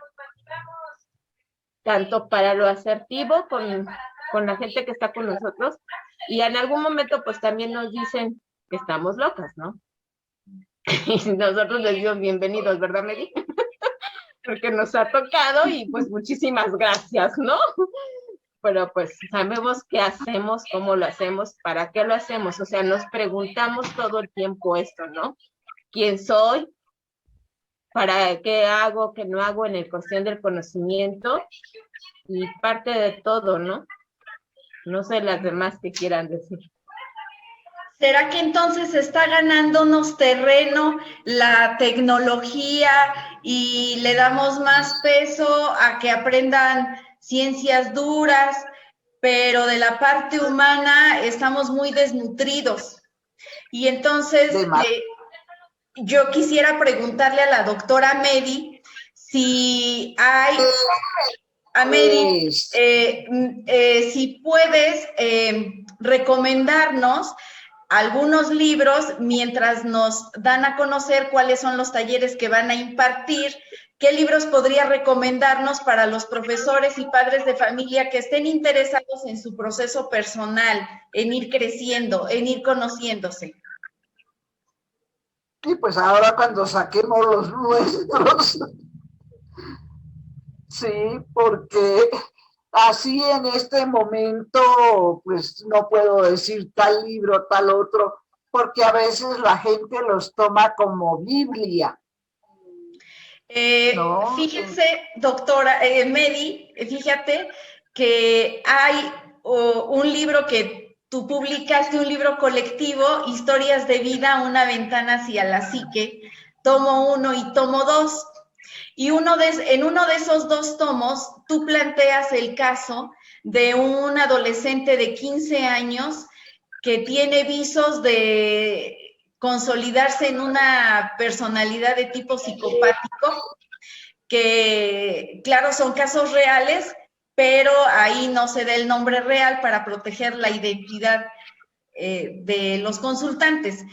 tanto para lo asertivo con la gente que está con nosotros, y en algún momento pues también nos dicen que estamos locas, ¿no? Y nosotros les digo bienvenidos, ¿verdad, Medi? Porque nos ha tocado y pues muchísimas gracias, ¿no? Pero pues sabemos qué hacemos, cómo lo hacemos, para qué lo hacemos, o sea, nos preguntamos todo el tiempo esto, ¿no? ¿Quién soy? ¿Para qué hago, qué no hago en el cuestión del conocimiento? Y parte de todo, ¿no? No sé las demás que quieran decir. ¿Será que entonces está ganándonos terreno la tecnología y le damos más peso a que aprendan ciencias duras, pero de la parte humana estamos muy desnutridos? Y entonces yo quisiera preguntarle a la doctora Medi si hay, a Medi, si puedes recomendarnos algunos libros mientras nos dan a conocer cuáles son los talleres que van a impartir. ¿Qué libros podría recomendarnos para los profesores y padres de familia que estén interesados en su proceso personal, en ir creciendo, en ir conociéndose? Y pues ahora cuando saquemos los nuestros, sí, porque así en este momento, pues no puedo decir tal libro, tal otro, porque a veces la gente los toma como Biblia. ¿No? Fíjense, doctora Medi, fíjate que hay un libro que tú publicaste, un libro colectivo, Historias de Vida, una ventana hacia la psique, tomo 1 y tomo 2. Y en uno de esos 2 tomos, tú planteas el caso de un adolescente de 15 años que tiene visos de consolidarse en una personalidad de tipo psicopático, que claro, son casos reales, pero ahí no se da el nombre real para proteger la identidad de los consultantes.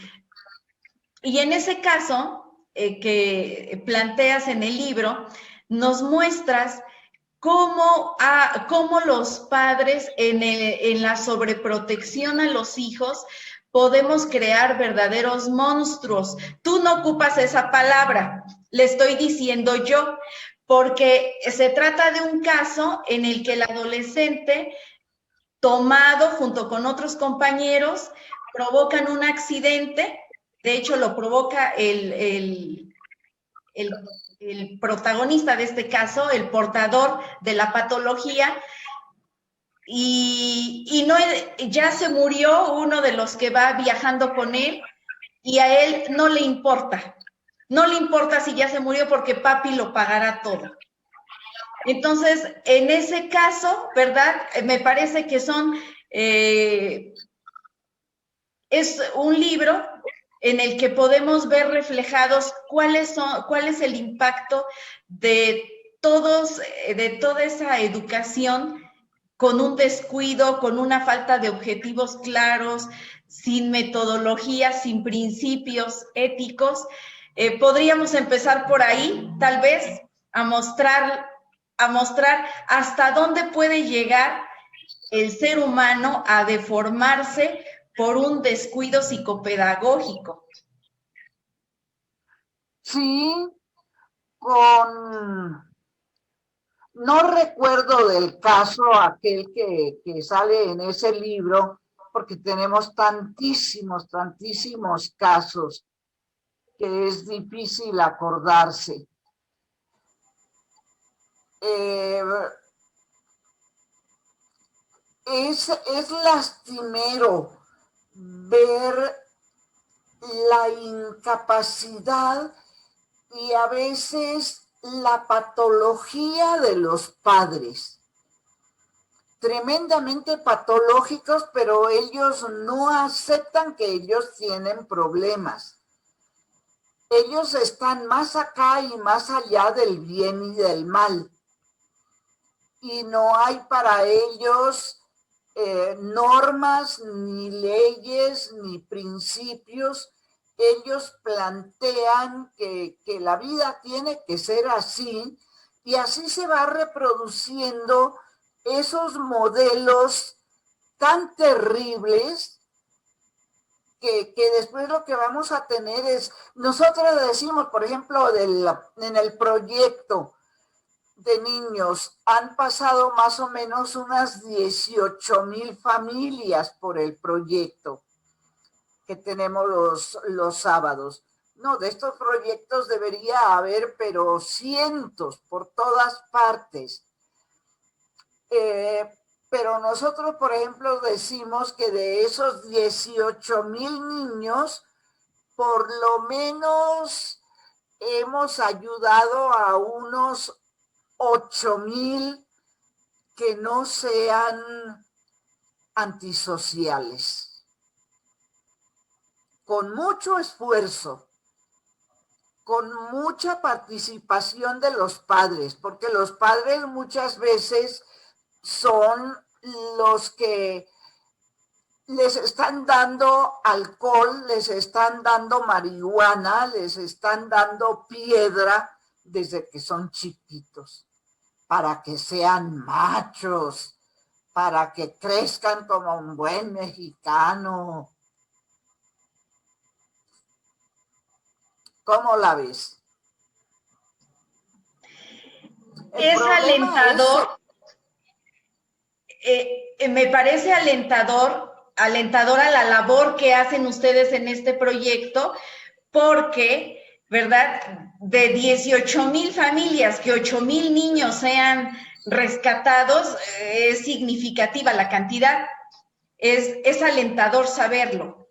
Y en ese caso que planteas en el libro, nos muestras cómo los padres en la sobreprotección a los hijos podemos crear verdaderos monstruos. Tú no ocupas esa palabra, le estoy diciendo yo, porque se trata de un caso en el que el adolescente, tomado junto con otros compañeros, provocan un accidente. De hecho, lo provoca el protagonista de este caso, el portador de la patología, y no, ya se murió uno de los que va viajando con él, y a él no le importa si ya se murió, porque papi lo pagará todo. Entonces, en ese caso, ¿verdad? Me parece que es un libro en el que podemos ver reflejados cuál es el impacto de toda esa educación, con un descuido, con una falta de objetivos claros, sin metodología, sin principios éticos. Podríamos empezar por ahí, tal vez, a mostrar hasta dónde puede llegar el ser humano a deformarse por un descuido psicopedagógico. Sí, con, no recuerdo del caso aquel que sale en ese libro, porque tenemos tantísimos casos que es difícil acordarse. Eh, es lastimero ver la incapacidad y a veces la patología de los padres. Tremendamente patológicos, pero ellos no aceptan que ellos tienen problemas. Ellos están más acá y más allá del bien y del mal. Y no hay para ellos normas, ni leyes, ni principios. Ellos plantean que la vida tiene que ser así y así se va reproduciendo esos modelos tan terribles que después lo que vamos a tener es, nosotros decimos, por ejemplo, en el proyecto de niños, han pasado más o menos unas 18,000 familias por el proyecto que tenemos los sábados. No, de estos proyectos debería haber, pero cientos por todas partes. Pero nosotros, por ejemplo, decimos que de esos 18,000 niños, por lo menos hemos ayudado a unos 8,000 que no sean antisociales. Con mucho esfuerzo, con mucha participación de los padres, porque los padres muchas veces son los que les están dando alcohol, les están dando marihuana, les están dando piedra desde que son chiquitos, para que sean machos, para que crezcan como un buen mexicano. ¿Cómo la ves? Es alentador, me parece alentadora la labor que hacen ustedes en este proyecto, porque, ¿verdad? De 18,000 familias, que 8,000 niños sean rescatados, es significativa la cantidad. Es alentador saberlo,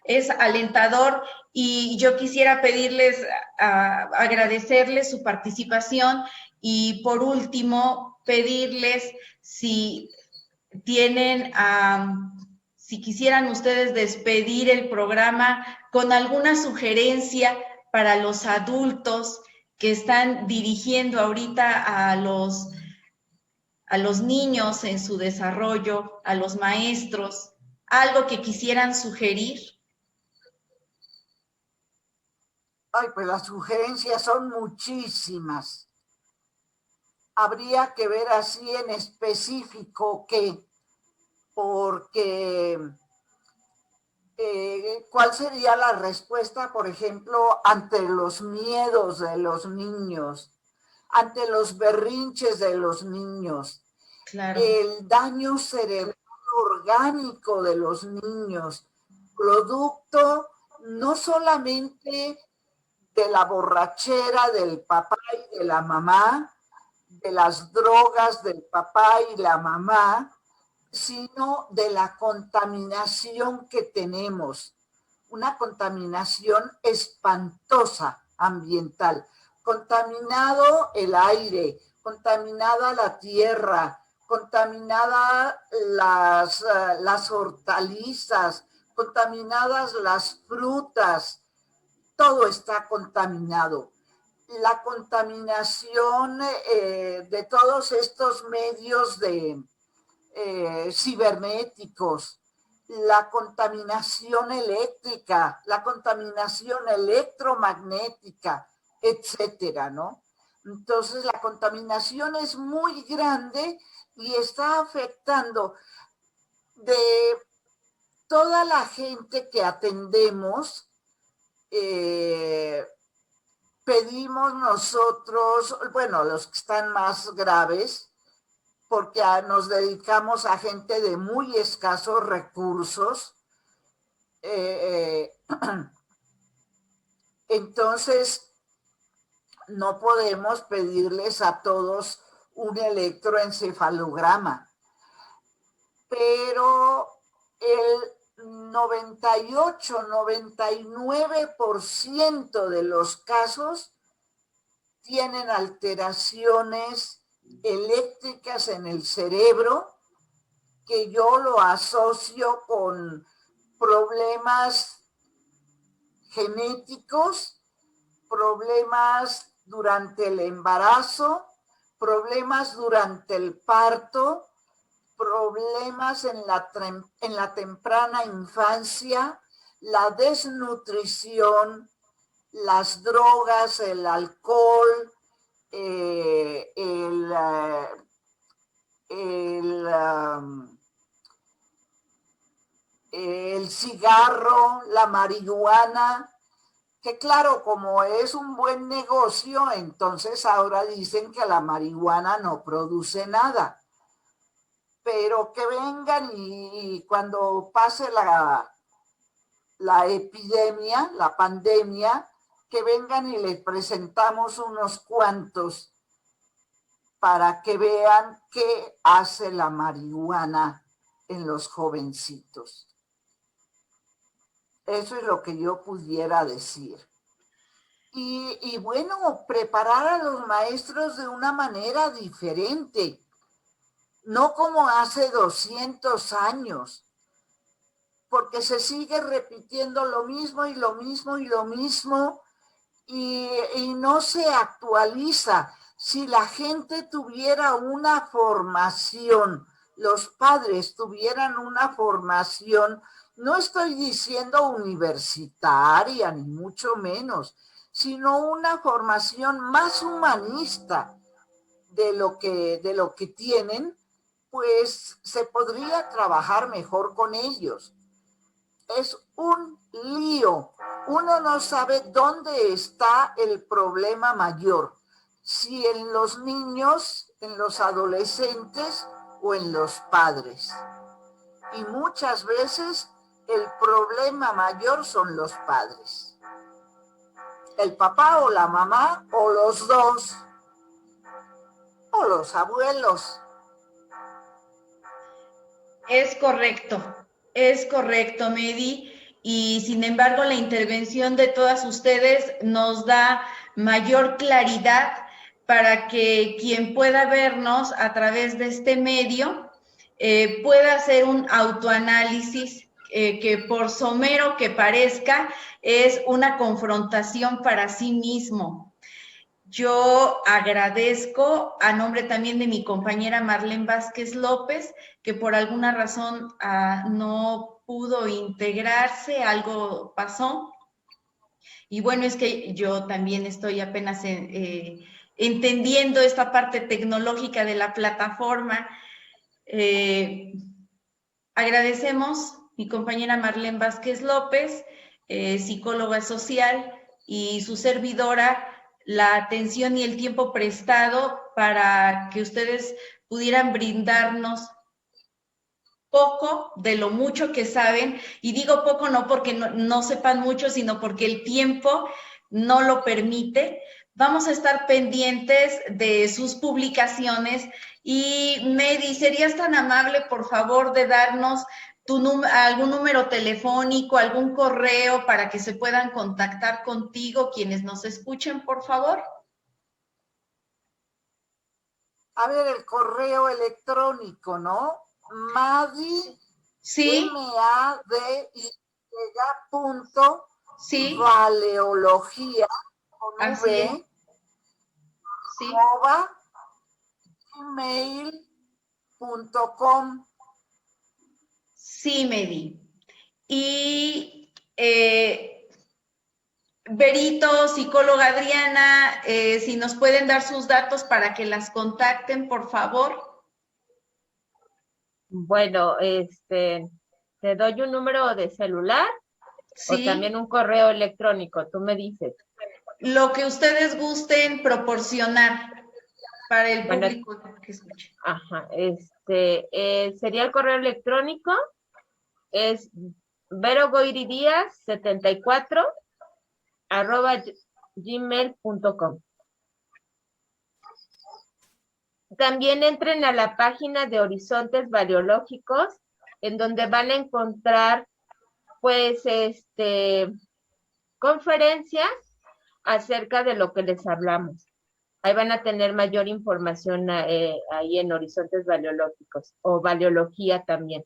es alentador, y yo quisiera pedirles, agradecerles su participación, y por último pedirles si tienen, si quisieran ustedes despedir el programa con alguna sugerencia para los adultos que están dirigiendo ahorita a los niños en su desarrollo, a los maestros, algo que quisieran sugerir. Ay, pues las sugerencias son muchísimas. Habría que ver así en específico qué, porque ¿cuál sería la respuesta, por ejemplo, ante los miedos de los niños, ante los berrinches de los niños, Claro. el daño cerebral orgánico de los niños, producto no solamente de la borrachera del papá y de la mamá, de las drogas del papá y la mamá, sino de la contaminación que tenemos, una contaminación espantosa ambiental, contaminado el aire, contaminada la tierra, contaminada las hortalizas, contaminadas las frutas, todo está contaminado. La contaminación de todos estos medios cibernéticos, la contaminación eléctrica, la contaminación electromagnética, etcétera, ¿no? Entonces la contaminación es muy grande y está afectando de toda la gente que atendemos. pedimos nosotros, bueno, los que están más graves, porque nos dedicamos a gente de muy escasos recursos, entonces no podemos pedirles a todos un electroencefalograma, pero el 98-99% de los casos tienen alteraciones eléctricas en el cerebro, que yo lo asocio con problemas genéticos, problemas durante el embarazo, problemas durante el parto, problemas en la temprana infancia, la desnutrición, las drogas, el alcohol, el cigarro, la marihuana, que claro, como es un buen negocio, entonces ahora dicen que la marihuana no produce nada. Pero que vengan y cuando pase la epidemia, la pandemia, que vengan y les presentamos unos cuantos para que vean qué hace la marihuana en los jovencitos. Eso es lo que yo pudiera decir. Y bueno, preparar a los maestros de una manera diferente, no como hace 200 años, porque se sigue repitiendo lo mismo y lo mismo y lo mismo, y no se actualiza. Si la gente tuviera una formación, los padres tuvieran una formación, no estoy diciendo universitaria, ni mucho menos, sino una formación más humanista de lo que tienen, pues se podría trabajar mejor con ellos. Es un lío. Uno no sabe dónde está el problema mayor, si en los niños, en los adolescentes o en los padres. Y muchas veces el problema mayor son los padres. El papá o la mamá o los dos, o los abuelos. Es correcto, Medi. Y sin embargo, la intervención de todas ustedes nos da mayor claridad para que quien pueda vernos a través de este medio pueda hacer un autoanálisis que por somero que parezca es una confrontación para sí mismo. Yo agradezco a nombre también de mi compañera Marlene Vázquez López, que por alguna razón no pudo integrarse, algo pasó. Y bueno, es que yo también estoy apenas entendiendo esta parte tecnológica de la plataforma. Agradecemos mi compañera Marlene Vázquez López, psicóloga social, y su servidora, la atención y el tiempo prestado para que ustedes pudieran brindarnos poco de lo mucho que saben, y digo poco no porque no sepan mucho, sino porque el tiempo no lo permite. Vamos a estar pendientes de sus publicaciones y Medi, ¿serías tan amable, por favor, de darnos algún número telefónico, algún correo para que se puedan contactar contigo quienes nos escuchen, por favor? A ver, el correo electrónico, ¿no? Madi, Sí. M-A-D-Y Sí. Valeología, con Así V, es. Sí. @gmail.com. Sí, Medi. Y Berito, psicóloga Adriana, si nos pueden dar sus datos para que las contacten, por favor. Bueno, te doy un número de celular o Sí. también un correo electrónico, tú me dices. lo que ustedes gusten proporcionar para el Bueno, público que escuche. Ajá, sería el correo electrónico, es verogoiridias74@gmail.com. También entren a la página de Horizontes Baleológicos, en donde van a encontrar, pues, conferencias acerca de lo que les hablamos. Ahí van a tener mayor información ahí en Horizontes Baleológicos, o Baleología también,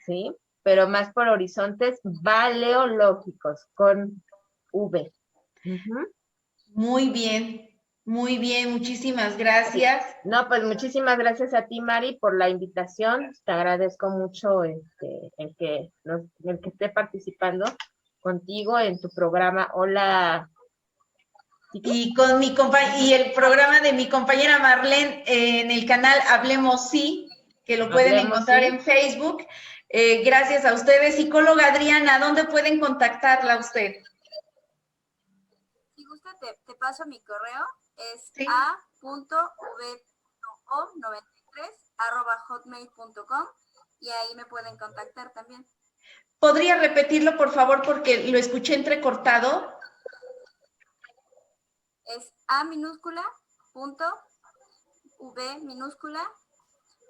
¿sí? Pero más por Horizontes Baleológicos, con V. Muy bien, muchísimas gracias. No, pues muchísimas gracias a ti, Mari, por la invitación. Te agradezco mucho el que esté participando contigo en tu programa. Hola. Y con y el programa de mi compañera Marlene en el canal Hablemos Sí, que lo pueden encontrar en Facebook. Gracias a ustedes. Psicóloga Adriana, ¿dónde pueden contactarla a usted? Si gusta, te paso mi correo. Es sí. a.v93@hotmail.com y ahí me pueden contactar también. ¿Podría repetirlo, por favor, porque lo escuché entrecortado? Es A minúscula, punto, V minúscula,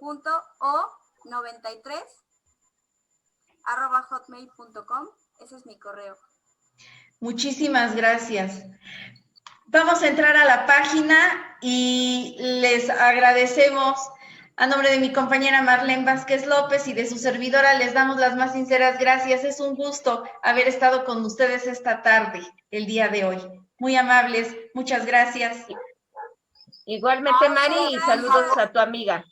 punto, O 93, @hotmail.com. Ese es mi correo. Muchísimas gracias. Vamos a entrar a la página y les agradecemos a nombre de mi compañera Marlene Vázquez López y de su servidora, les damos las más sinceras gracias. Es un gusto haber estado con ustedes esta tarde, el día de hoy. Muy amables, muchas gracias. Igualmente, Mari, y saludos a tu amiga.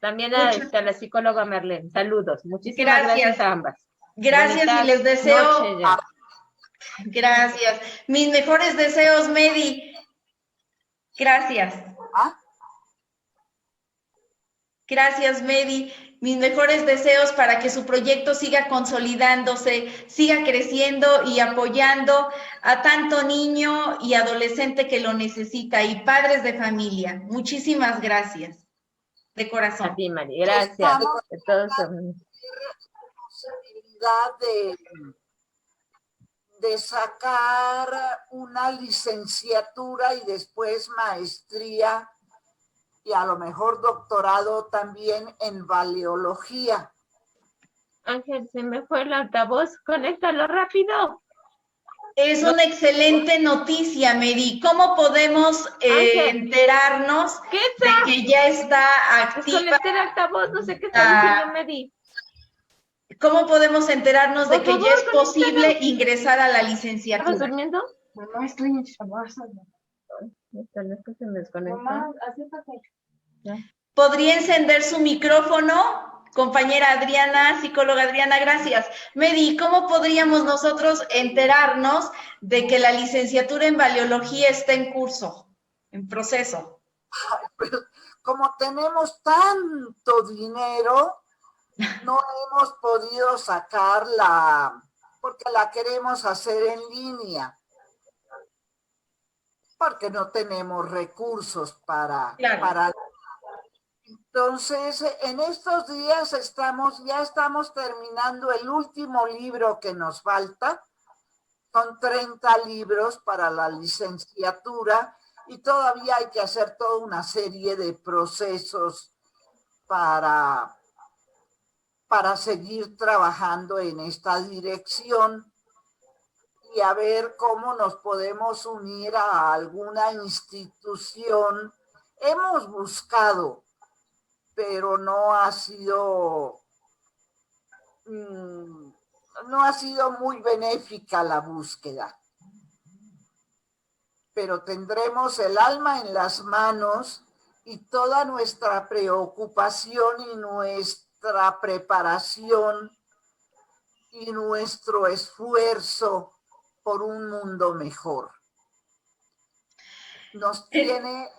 También a la psicóloga Marlene. Saludos. Muchísimas gracias a ambas. Gracias. Bonitas, y les deseo... Gracias. Mis mejores deseos, Medi. Gracias. Gracias, Medi. Mis mejores deseos para que su proyecto siga consolidándose, siga creciendo y apoyando a tanto niño y adolescente que lo necesita y padres de familia. Muchísimas gracias. De corazón. A ti, Mari. Gracias. De todos. De sacar una licenciatura y después maestría y a lo mejor doctorado también en baleología. Ángel, se me fue el altavoz, conéctalo rápido. Es una excelente noticia, Mary. ¿Cómo podemos enterarnos de que ya está activa? Desconecté el altavoz, no sé qué está diciendo Mary. ¿Cómo podemos enterarnos de que ya es posible ingresar a la licenciatura? ¿Estabas durmiendo? Mamá, estoy en trabajo. Se me desconectó. Mamá, acércate. ¿Podría encender su micrófono? Compañera Adriana, psicóloga Adriana, gracias. Medi, ¿cómo podríamos nosotros enterarnos de que la licenciatura en baleología está en curso, en proceso? Pues, como tenemos tanto dinero, no hemos podido sacarla porque la queremos hacer en línea. Porque no tenemos recursos para Entonces, en estos días ya estamos terminando el último libro que nos falta. Son 30 libros para la licenciatura y todavía hay que hacer toda una serie de procesos para seguir trabajando en esta dirección y a ver cómo nos podemos unir a alguna institución. Hemos buscado, pero no ha sido muy benéfica la búsqueda. Pero tendremos el alma en las manos y toda nuestra preocupación y nuestra preparación y nuestro esfuerzo por un mundo mejor. Nos tiene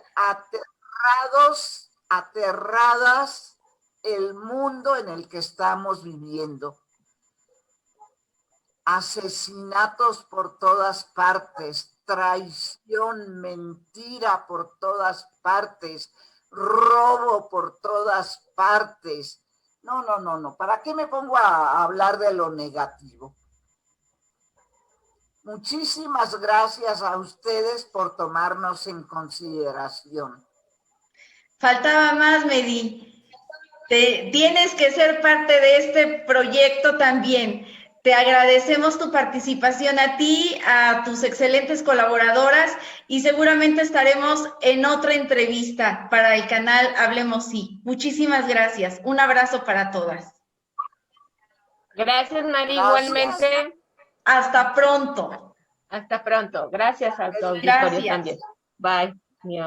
aterradas el mundo en el que estamos viviendo. Asesinatos por todas partes, traición, mentira por todas partes, robo por todas partes. No, no, no, no. ¿Para qué me pongo a hablar de lo negativo? Muchísimas gracias a ustedes por tomarnos en consideración. Faltaba más, Medi. Tienes que ser parte de este proyecto también. Te agradecemos tu participación a ti, a tus excelentes colaboradoras y seguramente estaremos en otra entrevista para el canal Hablemos Sí. Muchísimas gracias. Un abrazo para todas. Gracias, Mari, Gracias. igualmente. Hasta pronto. Hasta pronto. Gracias a tu auditorio Gracias. también. Bye. Adiós.